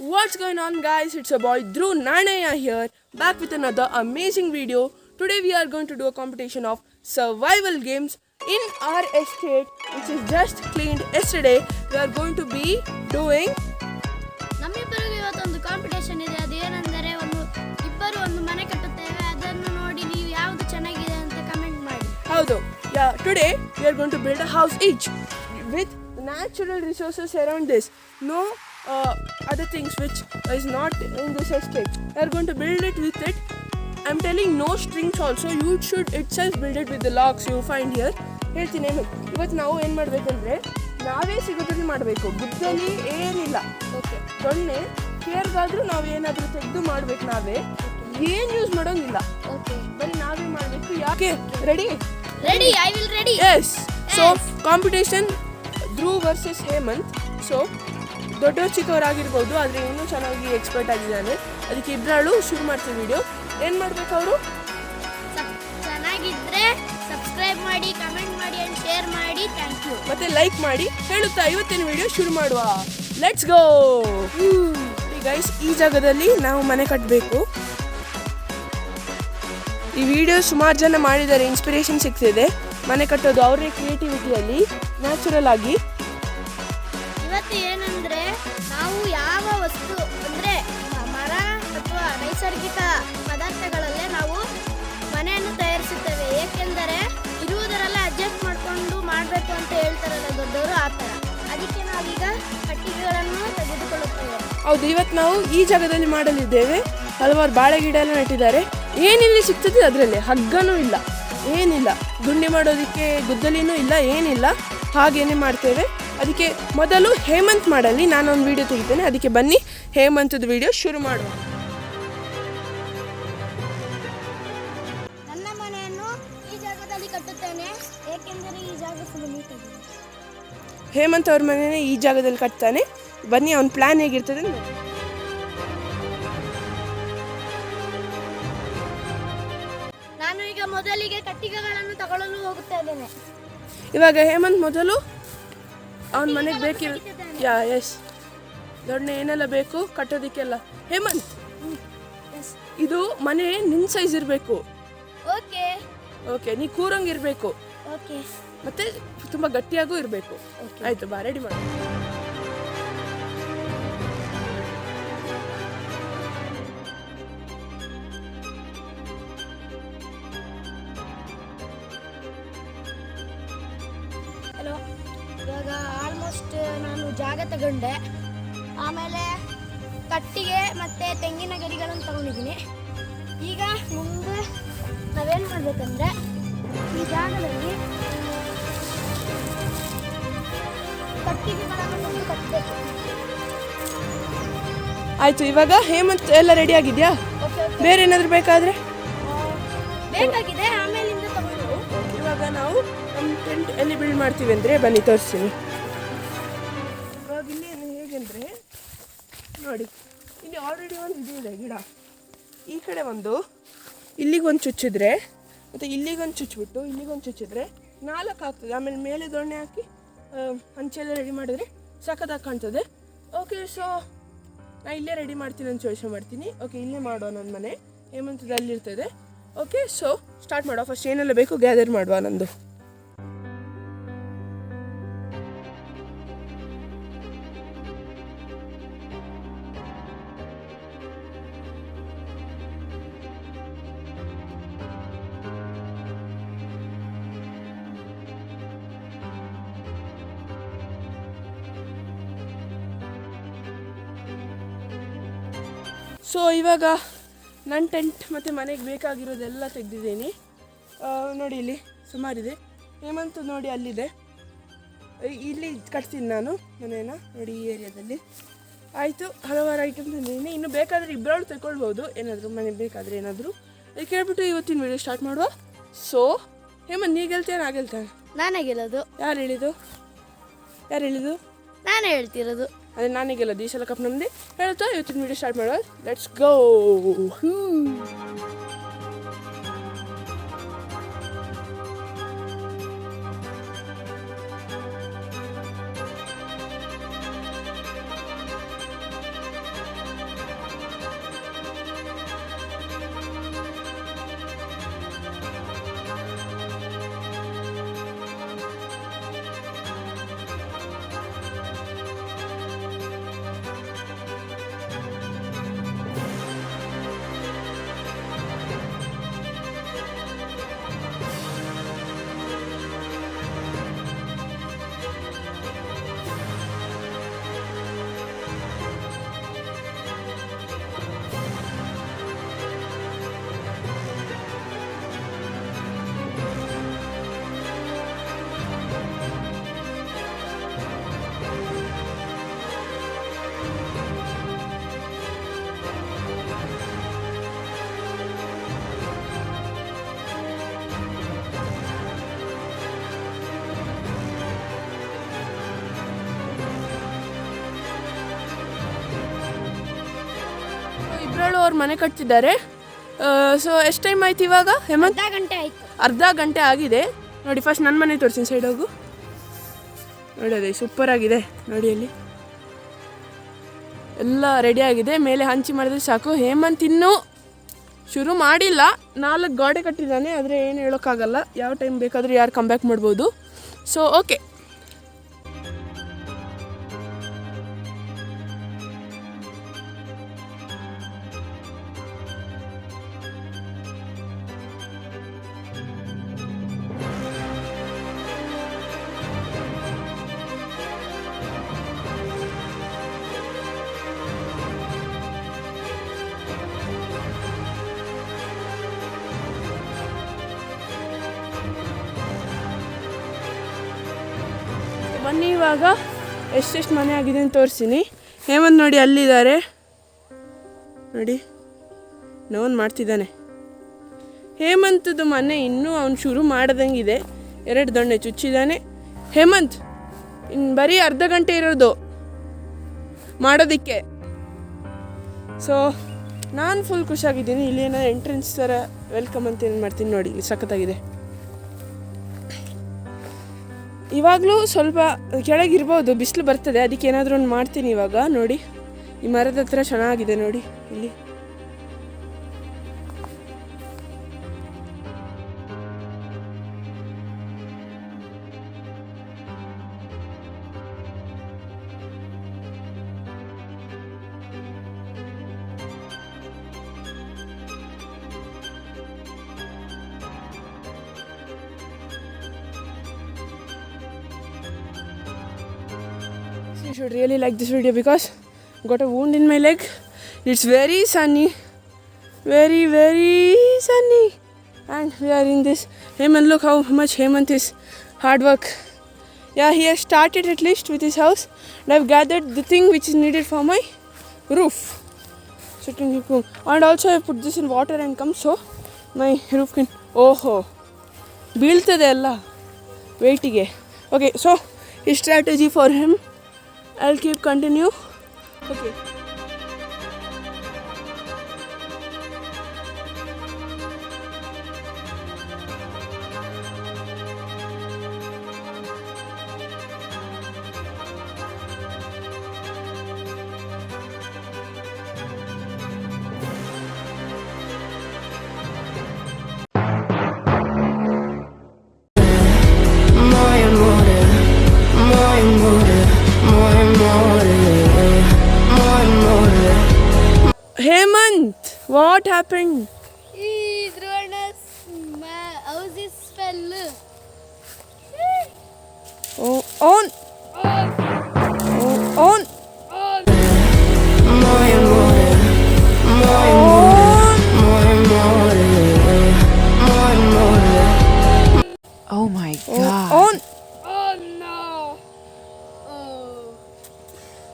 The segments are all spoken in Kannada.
What's going on, guys? It's your boy Dhruv Nanaya here, back with another amazing video. Today we are going to do a competition of survival games in our estate, which is just cleaned yesterday. We are going to be doing ನಮ್ಮಿಬ್ಬರಿಗೂ ಇವತ್ತೊಂದು ಕಾಂಪಿಟೇಷನ್ ಇದೆ. ಅದೇನೆಂದರೆ ಇಬ್ಬರು ಮನೆ ಕಟ್ಟುತ್ತೇವೆ. ಅದನ್ನು ನೋಡಿ ನೀವು ಯಾವುದು ಚೆನ್ನಾಗಿದೆ ಅಂತ ಕಮೆಂಟ್ ಮಾಡಿ. ಹೌದು. Today we are going to build a house each with natural resources around this. No other things which is not in this estate. We are going to build it with it. I'm telling no strings also. You should itself build it with the logs you find here. ಹೇಳ್ತೀನಿ ಇವತ್ತು ನಾವು ಏನು ಮಾಡಬೇಕಂದ್ರೆ ನಾವೇ ಸಿಗೋದ್ರಲ್ಲಿ ಮಾಡಬೇಕು. ಗುದ್ದಲಿ ಏನಿಲ್ಲ. ಓಕೆ, ದೊಣ್ಣೆ ಕೇರ್ಗಾದ್ರೂ ನಾವು ಏನಾದರೂ ತೆಗೆದು ಮಾಡ್ಬೇಕು. ನಾವೇ ಏನು ಯೂಸ್ ಮಾಡೋಂಗಿಲ್ಲ. ಓಕೆ, ಬರೀ ನಾವೇ ಮಾಡಬೇಕು. ಯಾಕೆ? Ready? Ready, I will ready. Yes. So competition Dhruv versus Hemant. So ದೊಡ್ಡವ್ರು ಚಿಕ್ಕವರಾಗಿರ್ಬೋದು, ಆದರೆ ಇನ್ನೂ ಚೆನ್ನಾಗಿ ಎಕ್ಸ್ಪರ್ಟ್ ಆಗಿದ್ದಾನೆ. ಅದಕ್ಕೆ ಇಬ್ಬರಾಳು ಶುರು ಮಾಡ್ತೀವಿ ವಿಡಿಯೋ. ಏನು ಮಾಡಬೇಕು ಅವರು? ಚೆನ್ನಾಗಿದ್ರೆ ಸಬ್ಸ್ಕ್ರೈಬ್ ಮಾಡಿ, ಕಮೆಂಟ್ ಮಾಡಿ ಆ್ಯಂಡ್ ಶೇರ್ ಮಾಡಿ. Thank you. ಮತ್ತೆ ಲೈಕ್ ಮಾಡಿ. ಹೇಳುತ್ತಾ ಇವತ್ತಿನ ವಿಡಿಯೋ ಶುರು ಮಾಡುವ. Let's go. ಗೈಸ್, ಈ ಜಾಗದಲ್ಲಿ ನಾವು ಮನೆ ಕಟ್ಟಬೇಕು. ಈ ವಿಡಿಯೋ ಸುಮಾರು ಜನ ಮಾಡಿದ್ದಾರೆ, ಇನ್ಸ್ಪಿರೇಷನ್ ಸಿಗ್ತಿದೆ. ಮನೆ ಕಟ್ಟೋದು ಅವರೇ ಕ್ರಿಯೇಟಿವಿಟಿಯಲ್ಲಿ ನ್ಯಾಚುರಲ್ ಆಗಿ. ಇವತ್ತು ಏನಂದ್ರೆ ನಾವು ಯಾವ ವಸ್ತು ಅಂದ್ರೆ ಮರ ಅಥವಾ ನೈಸರ್ಗಿಕ ಪದಾರ್ಥಗಳಲ್ಲೇ ನಾವು ಮನೆಯನ್ನು ತಯಾರಿಸುತ್ತೇವೆ. ಏಕೆಂದರೆ ಇರುವುದರಲ್ಲೇ ಅಡ್ಜಸ್ಟ್ ಮಾಡಿಕೊಂಡು ಮಾಡಬೇಕು ಅಂತ ಹೇಳ್ತಾರಲ್ಲ ದೊಡ್ಡವರು, ಆ ಥರ. ಅದಕ್ಕೆ ನಾವೀಗ ಕಟ್ಟಿಗೆಗಳನ್ನು ತೆಗೆದುಕೊಳ್ಳುತ್ತೇವೆ. ಹೌದು, ಇವತ್ತು ನಾವು ಈ ಜಾಗದಲ್ಲಿ ಮಾಡಲಿದ್ದೇವೆ. ಹಲವಾರು ಬಾಳೆ ಗಿಡ ಎಲ್ಲ ನೆಟ್ಟಿದ್ದಾರೆ. ಏನಿಲ್ಲಿ ಸಿಗ್ತದೆ ಅದರಲ್ಲಿ, ಹಗ್ಗನೂ ಇಲ್ಲ, ಏನಿಲ್ಲ. ಗುಂಡಿ ಮಾಡೋದಕ್ಕೆ ಗುದ್ದಲಿನೂ ಇಲ್ಲ, ಏನಿಲ್ಲ. ಹಾಗೇನೆ ಮಾಡ್ತೇವೆ. ಅದಕ್ಕೆ ಮೊದಲು ಹೇಮಂತ್ ಮಾಡಲಿ, ನಾನೊಂದು ವಿಡಿಯೋ ತೆಗಿತೇನೆ. ಅದಕ್ಕೆ ಬನ್ನಿ ಹೇಮಂತದ ವಿಡಿಯೋ ಶುರು ಮಾಡುವ. ನನ್ನ ಮನೆಯನ್ನು ಈ ಜಾಗದಲ್ಲಿ ಕಟ್ಟುತ್ತೇನೆ, ಏಕೆಂದರೆ ಈ ಜಾಗ ಫುಲ್ ನೀಟಾಗಿದೆ. ಹೇಮಂತ್ ಅವ್ರ ಮನೆಯೇ ಈ ಜಾಗದಲ್ಲಿ ಕಟ್ತಾನೆ. ಬನ್ನಿ ಅವನ ಪ್ಲ್ಯಾನ್ ಹೇಗಿರ್ತದೆ ನೋಡಿ. ನಾನು ಈಗ ಮೊದಲಿಗೆ ಕಟ್ಟಿಗೆಗಳನ್ನು ತಗೊಳ್ಳಲು ಹೋಗುತ್ತಾ ಇದ್ದೇನೆ. ಇವಾಗ ಹೇಮಂತ್ ಮೊದಲು ಅವನ ಮನೆಗೆ ಬೇಕಿರೋ ಎಸ್ ದೊಡ್ಡ ಏನೆಲ್ಲ ಬೇಕು ಕಟ್ಟೋದಕ್ಕೆಲ್ಲ. ಹೇಮಂತ್, ಇದು ಮನೆ ನಿನ್ನ ಸೈಜ್ ಇರಬೇಕು. ಓಕೆ ಓಕೆ, ನೀ ಕೂರಂಗಿರ್ಬೇಕು. ಓಕೆ, ಮತ್ತೆ ತುಂಬ ಗಟ್ಟಿಯಾಗೂ ಇರಬೇಕು. ಆಯಿತು, ಬಾ ರೆಡಿ ಮಾಡಿ. ಹಲೋ. ಇವಾಗ ಆಲ್ಮೋಸ್ಟ್ ನಾನು ಜಾಗ ತಗೊಂಡೆ. ಆಮೇಲೆ ಕಟ್ಟಿಗೆ ಮತ್ತು ತೆಂಗಿನ ಗರಿಗಳನ್ನು ತಗೊಂಡಿದ್ದೀನಿ. ಈಗ ಮುಂದೆ ನಾವೇನು ಮಾಡಬೇಕಂದ್ರೆ ಈ ಜಾಗದಲ್ಲಿ ಕಟ್ಟಿಗೆಗಳನ್ನು ತಂದು ಕಟ್ಟಬೇಕು. ಆಯಿತು, ಇವಾಗ ಹೇಮಂತ್ ಎಲ್ಲ ರೆಡಿ ಆಗಿದೆಯಾ? ಬೇರೆ ಏನಾದರೂ ಬೇಕಾದರೆ ಬೇಕಾಗಿದೆ, ಆಮೇಲಿಂದ ತಗೊಂಡು. ಇವಾಗ ನಾವು ನಮ್ಮ ಟೆಂಟ್ ಎಲ್ಲಿ ಬಿಲ್ಡ್ ಮಾಡ್ತೀವಿ ಅಂದರೆ ಬನ್ನಿ ತೋರಿಸ್ತೀನಿ. ಇವಾಗ ಇಲ್ಲಿ ಹೇಗೆಂದರೆ ನೋಡಿ, ಇಲ್ಲಿ ಆಲ್ರೆಡಿ ಒಂದು ಇದೆ ಗಿಡ. ಈ ಕಡೆ ಒಂದು, ಇಲ್ಲಿಗೊಂದು ಚುಚ್ಚಿದ್ರೆ, ಮತ್ತು ಇಲ್ಲಿಗೊಂದು ಚುಚ್ಚಿಬಿಟ್ಟು ಇಲ್ಲಿಗೊಂದು ಚುಚ್ಚಿದ್ರೆ 4 ಆಗ್ತದೆ. ಆಮೇಲೆ ಮೇಲೆ ದೊಣ್ಣೆ ಹಾಕಿ ಹಂಚೆಲ್ಲ ರೆಡಿ ಮಾಡಿದ್ರೆ ಸಖತ್ತಾಗಿ ಕಾಣ್ತದೆ. ಓಕೆ, ಸೊ ನಾನು ಇಲ್ಲೇ ರೆಡಿ ಮಾಡ್ತೀನಿ ಅಂತ ಯೋಚನೆ ಮಾಡ್ತೀನಿ. ಓಕೆ, ಇಲ್ಲೇ ಮಾಡುವ ನನ್ನ ಮನೆ. ಹೇಮಂತದಲ್ಲಿರ್ತದೆ. ಓಕೆ, ಸೊ ಸ್ಟಾರ್ಟ್ ಮಾಡುವ. ಫಸ್ಟ್ ಏನೆಲ್ಲ ಬೇಕು ಗ್ಯಾದರ್ ಮಾಡುವ ನಂದು. ಸೊ ಇವಾಗ ನನ್ನ ಟೆಂಟ್ ಮತ್ತು ಮನೆಗೆ ಬೇಕಾಗಿರೋದೆಲ್ಲ ತೆಗೆದಿದ್ದೀನಿ. ನೋಡಿ, ಇಲ್ಲಿ ಸುಮಾರಿದೆ. ಹೇಮಂತ್ ನೋಡಿ ಅಲ್ಲಿದೆ. ಇಲ್ಲಿ ಕಟ್ತೀನಿ ನಾನು ಮನೇನ. ನೋಡಿ ಈ ಏರಿಯಾದಲ್ಲಿ. ಆಯಿತು, ಹಲವಾರು ಐಟಮ್ ತಂದಿದ್ದೀನಿ. ಇನ್ನು ಬೇಕಾದರೆ ಇಬ್ಬರು ತಗೊಳ್ಬೋದು, ಏನಾದರೂ ಮನೆ ಬೇಕಾದರೆ ಏನಾದರೂ. ಅದಕ್ಕೆ ಕೇಳ್ಬಿಟ್ಟು ಇವತ್ತಿನ ವಿಡಿಯೋ ಸ್ಟಾರ್ಟ್ ಮಾಡುವ. ಸೊ ಹೇಮಂತ್, ನೀ ಗೆಲ್ತೇನೆ ನಾ ಗೆಲ್ತೇನೆ? ನಾನೇ ಗೆಲ್ಲೋದು. ಯಾರು ಹೇಳಿದ್ದು? ನಾನೇ ಹೇಳ್ತಿರೋದು. ಅದೇ ನಾನೇ ಗೆಲ್ಲೋದು. ಈ ಸಲ ಕಪ್ ನಮ್ಮದೇ. ಹೇಳ್ತಾ ಇವತ್ತಿನ ವಿಡಿಯೋ ಸ್ಟಾರ್ಟ್ ಮಾಡುವ. Let's go. ಅವ್ರು ಮನೆ ಕಟ್ತಿದ್ದಾರೆ. ಸೊ ಎಷ್ಟು ಟೈಮ್ ಆಯ್ತು ಇವಾಗ ಹೇಮಂತ್? ಅರ್ಧ ಗಂಟೆ ಆಯ್ತು. ಅರ್ಧ ಗಂಟೆ ಆಗಿದೆ. ನೋಡಿ ಫಸ್ಟ್ ನನ್ನ ಮನೆ ತೋರಿಸ್ತೀನಿ, ಸೈಡ್ ಹೋಗು. ನೋಡಿ ಅದೇ ಸೂಪರ್ ಆಗಿದೆ ನೋಡಿ, ಅಲ್ಲಿ ಎಲ್ಲ ರೆಡಿ ಆಗಿದೆ. ಮೇಲೆ ಹಂಚಿ ಮಾಡಿದ್ರೆ ಸಾಕು. ಹೇಮಂತ್ ಇನ್ನೂ ಶುರು ಮಾಡಿಲ್ಲ. 4 ಗೋಡೆ ಕಟ್ಟಿದ್ದಾನೆ, ಆದರೆ ಏನು ಹೇಳೋಕ್ಕಾಗಲ್ಲ. ಯಾವ ಟೈಮ್ ಬೇಕಾದರೂ ಯಾರು ಕಮ್ ಬ್ಯಾಕ್ ಮಾಡ್ಬೋದು. So okay. ಬನ್ನಿ ಇವಾಗ ಎಷ್ಟೆಷ್ಟು ಮನೆ ಆಗಿದೆ ಅಂತ ತೋರಿಸ್ತೀನಿ. ಹೇಮಂತ್ ನೋಡಿ ಅಲ್ಲಿದ್ದಾರೆ ನೋಡಿ, ನೋನ್ ಮಾಡ್ತಿದ್ದಾನೆ. ಹೇಮಂತದ್ದು ಮನೆ ಇನ್ನೂ ಅವ್ನು ಶುರು ಮಾಡ್ದಂಗಿದೆ. 2 ದೊಣ್ಣೆ ಚುಚ್ಚಿದ್ದಾನೆ. ಹೇಮಂತ್ ಇನ್ನು ಬರೀ ಅರ್ಧ ಗಂಟೆ ಇರೋದು ಮಾಡೋದಕ್ಕೆ. ಸೊ ನಾನು ಫುಲ್ ಖುಷಿಯಾಗಿದ್ದೀನಿ. ಇಲ್ಲಿ ಏನೋ ಎಂಟ್ರೆನ್ಸ್ ಥರ ವೆಲ್ಕಮ್ ಅಂತ ಏನು ಮಾಡ್ತೀನಿ ನೋಡಿ, ಇಲ್ಲಿ ಸಖತ್ತಾಗಿದೆ. ಇವಾಗಲೂ ಸ್ವಲ್ಪ ಕೆಳಗಿರ್ಬೋದು, ಬಿಸಿಲು ಬರ್ತದೆ, ಅದಕ್ಕೆ ಏನಾದರೂ ಒಂದು ಮಾಡ್ತೀನಿ ಇವಾಗ. ನೋಡಿ ಈ ಮರದ ಹತ್ರ ಚೆನ್ನಾಗಿದೆ ನೋಡಿ ಇಲ್ಲಿ. You should really like this video because I got a wound in my leg. It's very sunny, very sunny, and we are in this. Hemant, look how much Hemant is hard work. Yeah, he has started at least with his house, and I've gathered the thing which is needed for my roof. And also I put this in water and come so my roof can. Oh, ಬೀಳ್ತದೆ ಎಲ್ಲ ವೆಯ್ಟಿಗೆ. Okay, so his strategy for him, I'll keep continue. Okay. Hemant, what happened? Dhruva's house is fell. Oh, on. Oh, on. Oh my god. On. Oh no. Oh.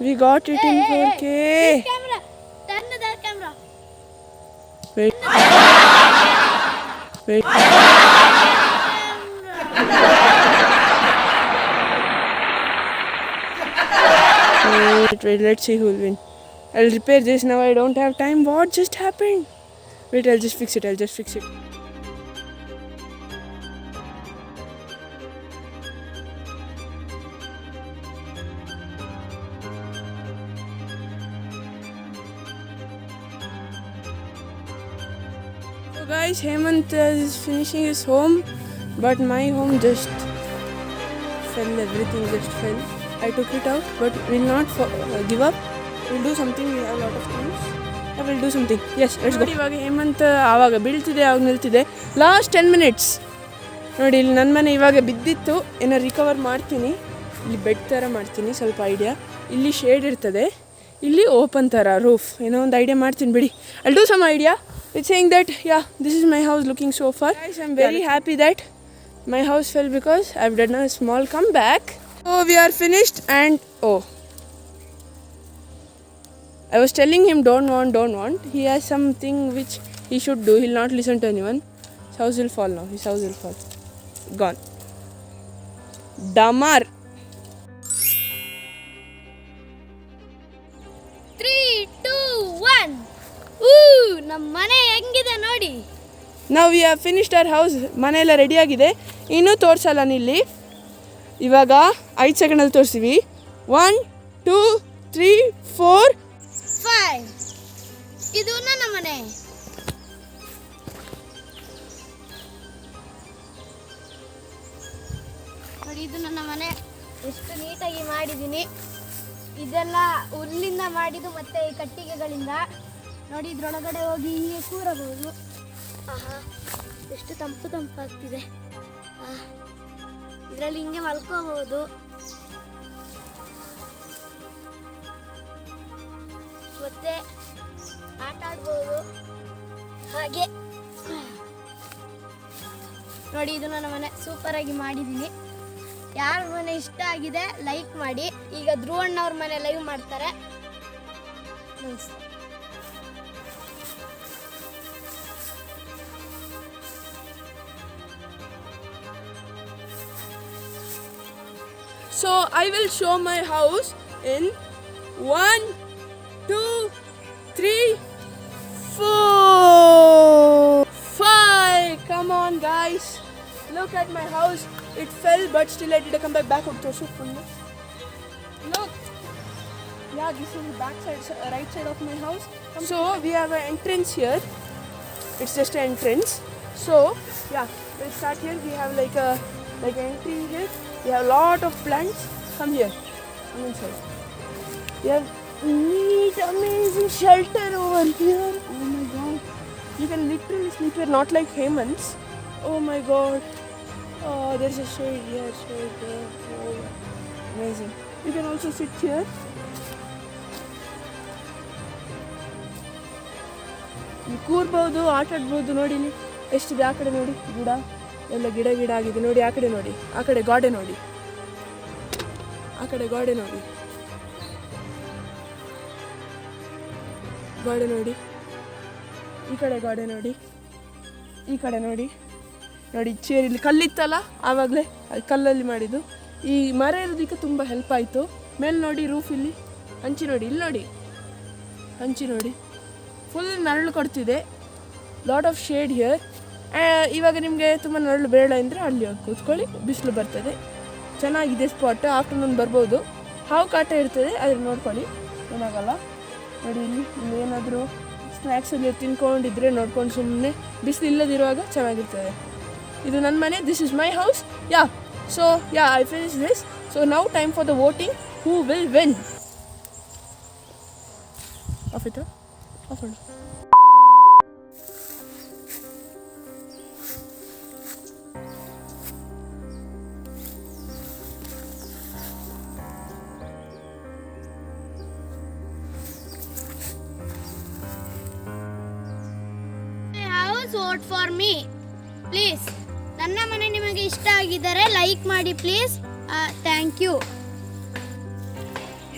We got it in 4K. Camera. Turn that camera. Wait. Wait. Wait, let's see who will win. I'll repair this now. I don't have time. What just happened? Wait, I'll just fix it. So guys, Hemant is finishing his home, but my home just fell. Everything just fell. I took it out, but we'll not give up. We'll do something. We have a lot of things. I will do something. Yes, let's go. ಇವಾಗ ಹೇಮಂತ್ ಆವಾಗ ಬೀಳ್ತಿದೆ, ಆವಾಗ ನಿಲ್ತಿದೆ. Last 10 minutes. ನೋಡಿ ಇಲ್ಲಿ ನನ್ನ ಮನೆ ಇವಾಗ ಬಿದ್ದಿತ್ತು. ಏನೋ ರಿಕವರ್ ಮಾಡ್ತೀನಿ. ಇಲ್ಲಿ ಬೆಡ್ ಥರ ಮಾಡ್ತೀನಿ, ಸ್ವಲ್ಪ ಐಡಿಯಾ. ಇಲ್ಲಿ ಶೇಡ್ ಇರ್ತದೆ, ಇಲ್ಲಿ ಓಪನ್ ಥರ ರೂಫ್. ಏನೋ ಒಂದು ಐಡಿಯಾ ಮಾಡ್ತೀನಿ ಬಿಡಿ. I'll do some idea. It's saying that, yeah, this is my house looking so far. Guys, I'm very happy that my house fell because I've done a small comeback. So we are finished and I was telling him don't want. He has something which he should do. He'll not listen to anyone. His house will fall now. His house will fall. Gone. Damar. 3, 2, 1. Ooh. ನಮ್ಮ ಮನೆ ಹೆಂಗಿದೆ ನೋಡಿ. ನಾವು we have finished our house. ಮನೆಯೆಲ್ಲ ರೆಡಿಯಾಗಿದೆ, ಇನ್ನೂ ತೋರಿಸಲ್ಲ ಇಲ್ಲಿ. ಇವಾಗ 5 ಸೆಕೆಂಡಲ್ಲಿ ತೋರಿಸ್ತೀವಿ. 1 2 3 4 5. ಇದು ನನ್ನ ಮನೆ. ನೋಡಿ, ಇದು ನನ್ನ ಮನೆ. ಎಷ್ಟು ನೀಟಾಗಿ ಮಾಡಿದ್ದೀನಿ. ಇದೆಲ್ಲ ಹುಲ್ಲಿಂದ ಮಾಡಿದ್ದು ಮತ್ತೆ ಈ ಕಟ್ಟಿಗೆಗಳಿಂದ. ನೋಡಿ, ಇದ್ರೊಳಗಡೆ ಹೋಗಿ ಹೀಗೆ ಕೂರಬಹುದು. ಆಹಾ, ಎಷ್ಟು ತಂಪು ತಂಪಾಗ್ತಿದೆ. ಇದರಲ್ಲಿ ಹಿಂಗೆ ಮಲ್ಕೋಬಹುದು. ಮತ್ತೆ ಆಟ ಆಡ್ಬೋದು ಹಾಗೆ. ನೋಡಿ, ಇದು ನನ್ನ ಮನೆ ಸೂಪರ್ ಆಗಿ ಮಾಡಿದ್ದೀನಿ. ಯಾರ ಮನೆ ಇಷ್ಟ ಆಗಿದೆ ಲೈಕ್ ಮಾಡಿ. ಈಗ ಧ್ರುವಣ್ಣವ್ರ ಮನೆ ಲೈವ್ ಮಾಡ್ತಾರೆ. So I will show my house in 1 2 3 4 5. Come on guys, look at my house. It fell but still I did come back up to show full. Look, yeah, this is the back side, right side of my house. So we have an entrance here. It's just an entrance. So yeah, we'll start here. We have like an entry here. We have a lot of plants. Come here, come inside. We have neat, amazing shelter over here. Oh my god, you can literally sleep here, not like Hemant's. Oh my god. Oh, there's a shade here, shade there. Oh, amazing. You can also sit here. ನೀವು ಕೂರ್ಬೋದು, ಆಟ ಆಡ್ಬೋದು. ನೋಡಿ ಇಲ್ಲಿ ಎಷ್ಟಿದೆ. ಆ ಕಡೆ ನೋಡಿ, ಗಿಡ ಎಲ್ಲ ಗಿಡ ಆಗಿದೆ ನೋಡಿ. ಆ ಕಡೆ ನೋಡಿ, ಆ ಕಡೆ ಗೋಡೆ ನೋಡಿ, ಆ ಕಡೆ ಗೋಡೆ ನೋಡಿ, ಗೋಡೆ ನೋಡಿ. ಈ ಕಡೆ ಗೋಡೆ ನೋಡಿ, ಈ ಕಡೆ ನೋಡಿ. ನೋಡಿ ಚೇರ್ ಇಲ್ಲಿ ಕಲ್ಲಿತ್ತಲ್ಲ ಆವಾಗಲೇ, ಅದು ಕಲ್ಲಲ್ಲಿ ಮಾಡಿದ್ದು. ಈ ಮರ ಇರೋದಕ್ಕೆ ತುಂಬ ಹೆಲ್ಪ್ ಆಯಿತು. ಮೇಲೆ ನೋಡಿ ರೂಫ್, ಇಲ್ಲಿ ಹಂಚಿ ನೋಡಿ, ಇಲ್ಲಿ ನೋಡಿ ಹಂಚಿ ನೋಡಿ, ಫುಲ್ ನೆರಳು ಕೊಡ್ತಿದೆ. Lot of shade here. ಇವಾಗ ನಿಮಗೆ ತುಂಬ ನೆರಳು ಬೇಡ ಅಂದರೆ ಅಲ್ಲಿ ಹೋಗಿ ಕೂತ್ಕೊಳ್ಳಿ, ಬಿಸಿಲು ಬರ್ತದೆ. ಚೆನ್ನಾಗಿದೆ ಸ್ಪಾಟ್. ಆಫ್ಟರ್ನೂನ್ ಬರ್ಬೋದು. ಹಾವು ಕಾಟ ಇರ್ತದೆ, ಅದ್ರ ನೋಡ್ಕೊಳ್ಳಿ, ಏನಾಗಲ್ಲ. ನೋಡಿ ಇಲ್ಲಿ ಏನಾದರೂ ಸ್ನ್ಯಾಕ್ಸಲ್ಲಿ ತಿನ್ಕೊಂಡಿದ್ರೆ ನೋಡ್ಕೊಂಡು ಸುಮ್ಮನೆ ಬಿಸಿಲು ಇಲ್ಲದಿರುವಾಗ ಚೆನ್ನಾಗಿರ್ತದೆ. ಇದು ನನ್ನ ಮನೆ. This is my house. Yeah, so yeah, I finish this. So now time for the voting. Who will win? Of it off it. Vote for me please. ನನ್ನ ಮನೆ ನಿಮಗೆ ಇಷ್ಟ ಆಗಿದ್ದರೆ ಲೈಕ್ ಮಾಡಿ ಪ್ಲೀಸ್. Thank you.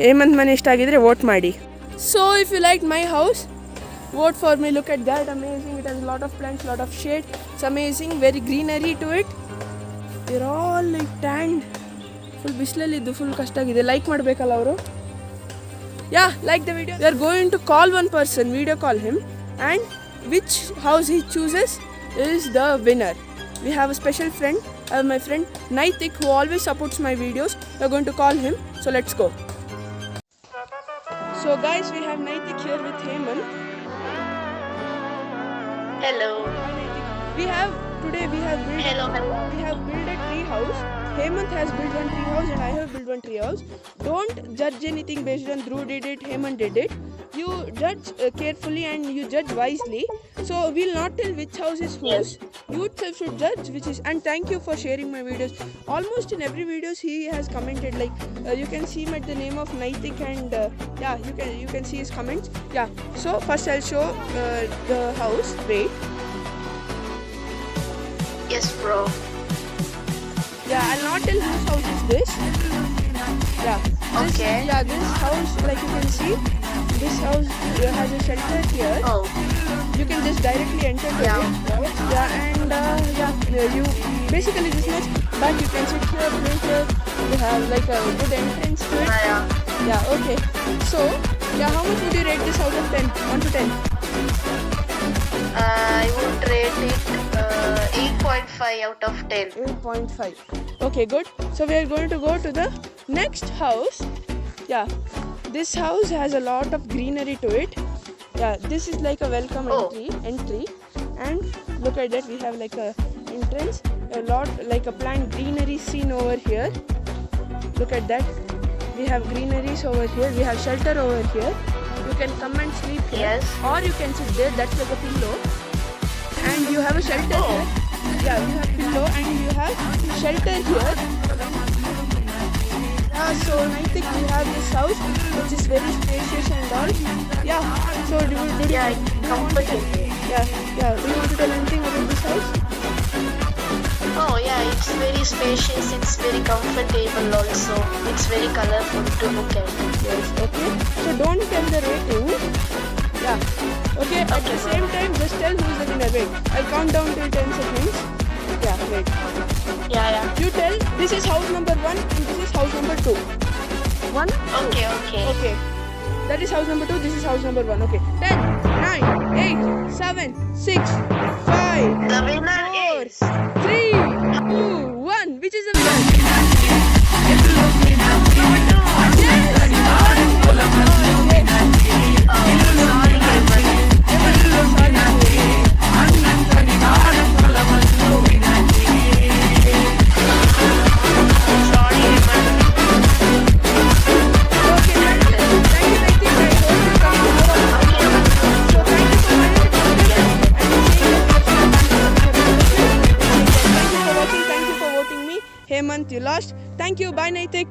ಹೇಮಂತ್ ಮನೆ ಇಷ್ಟ ಆಗಿದ್ರೆ ವೋಟ್ ಮಾಡಿ. So if you like my house, vote for me. Look at that, amazing. It has a lot of plants, lot of shade. It's amazing, very greenery to it. They're all like tanned. Full bislali iddu, full kasta agide. Like madbekalla avaru. Yeah, like the video. We are going to call one person, video call him, and which house he chooses is the winner. We have a special friend, my friend Naitik, who always supports my videos. We are going to call him, so let's go. So guys, we have Naitik here with Hemant. Hello. We have built a tree house. Hemant has built one tree house and I have built one tree house. Don't judge anything based on Dhruv did it, Hemant did it. You judge carefully and you judge wisely. So we'll not tell which house is whose. You itself should judge which is. And thank you for sharing my videos. Almost in every videos he has commented. Like you can see him at the name of Naitik, and yeah, you can see his comments. Yeah. So first I'll show the house. Wait. Yes, bro. Yeah, I'll not tell whose house is this. Yeah. Okay. This house, like you can see, this house has a shelter here. Oh. You can just directly enter to Yeah. it. Yeah, and you basically this much, but you can sit here, play here. You have like a good entrance to it. Yeah. Yeah, okay. So, yeah, how much would you rate this out of 10? 1 to 10? 8.5 out of 10. 8.5. Okay, good. So we are going to go to the next house. Yeah, this house has a lot of greenery to it. Yeah, this is like a welcome Oh. entry. And look at that, we have like a entrance, a lot like a plant greenery scene over here. Look at that. We have greeneries over here. We have shelter over here. You can come and sleep here. Yes. Or you can sit there. That's like a pillow. And you have a shelter Oh. here. Yeah, you have pillow and you have shelter here. So I think we have this house which is very spacious and all. Yeah. So do you Yeah, comfortable. yeah. Do you want to tell anything about this house? Oh yeah, it's very spacious, it's very comfortable also. It's very colorful to look at. Yes. Okay. So don't tell the rating. Yeah. Okay. At the same time, just tell who's the winner. Wait. I'll count down till 10 seconds. Yeah. Wait. Yeah. You tell this is house number 1 and this is house number 2. 1. Okay. Okay. That is house number 2. This is house number 1. Okay. 10, 9, 8, 7, 6, 5, The winner 4, is 3, 2, 1. Which is the winner? Hemant, you lost. Thank you. Bye, Naitik.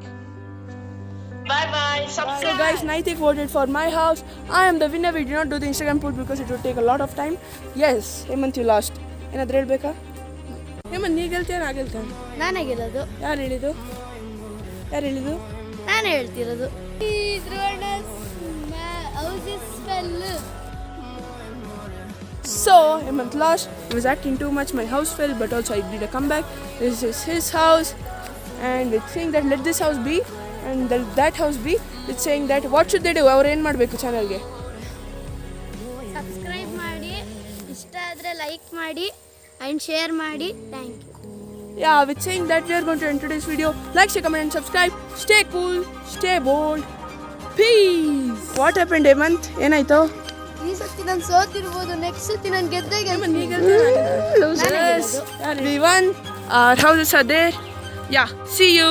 Bye. So guys, Naitik voted for my house. I am the winner. We did not do the Instagram poll because it would take a lot of time. Yes, Hemant, you lost. ಏನಾದ್ರು ಹೇಳ್ಬೇಕಾ? ಹೇಮಂತ್ ನೀ ಗೆಲ್ತೀಯ ನಾ ಗೆಲ್ತೇನೆ? ನಾನೇ ಗೆಲ್ಲೋದು. ಯಾರು ಹೇಳಿದ್ದು? ನಾನೇ ಹೇಳ್ತಿರೋದು. ಈ Drona house is fail. So, Hemant lost. He was acting too much. My house fell, but also I did a comeback. This is his house. And it's saying that let this house be and that house be. It's saying that what should they do? ಅವ್ರು ಏನು ಮಾಡಬೇಕು ಚಾನಲ್ಗೆ? ಸಬ್ಸ್ಕ್ರೈಬ್ ಮಾಡಿ, ಇಷ್ಟ ಆದರೆ ಲೈಕ್ ಮಾಡಿ ಆ್ಯಂಡ್ ಶೇರ್ ಮಾಡಿ. Thank you. Yeah, with saying that we are going to end today's video. Like, share, comment and subscribe. Stay cool, stay bold. Peace. What happened, Hemant? ಏನಾಯ್ತು? ಈ ಸತಿ ನಾನು ಸೋತಿರ್ಬೋದು, ನೆಕ್ಸ್ಟ್ ಸತಿ ನಾನು ಗೆದ್ದಾಗ Hemant, ನೀ ಗೆಲ್ತೀಯ? Yes, we won. Our houses are there. Yeah, see you.